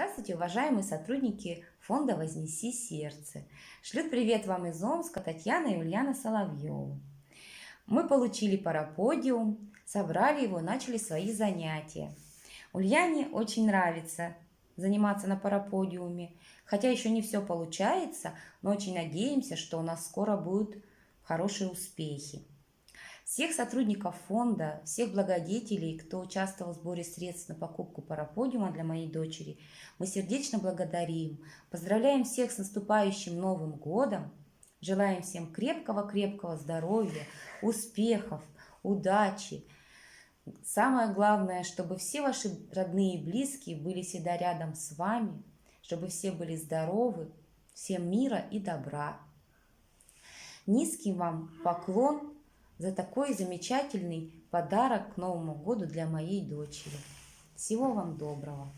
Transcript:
Здравствуйте, уважаемые сотрудники фонда «Вознеси сердце». Шлют привет вам из Омска Татьяна и Ульяна Соловьевы. Мы получили параподиум, собрали его, начали свои занятия. Ульяне очень нравится заниматься на параподиуме, хотя еще не все получается, но очень надеемся, что у нас скоро будут хорошие успехи. Всех сотрудников фонда, всех благодетелей, кто участвовал в сборе средств на покупку параподиума для моей дочери, мы сердечно благодарим. Поздравляем всех с наступающим Новым годом. Желаем всем крепкого-крепкого здоровья, успехов, удачи. Самое главное, чтобы все ваши родные и близкие были всегда рядом с вами, чтобы все были здоровы, всем мира и добра. Низкий вам поклон за такой замечательный подарок к Новому году для моей дочери. Всего вам доброго!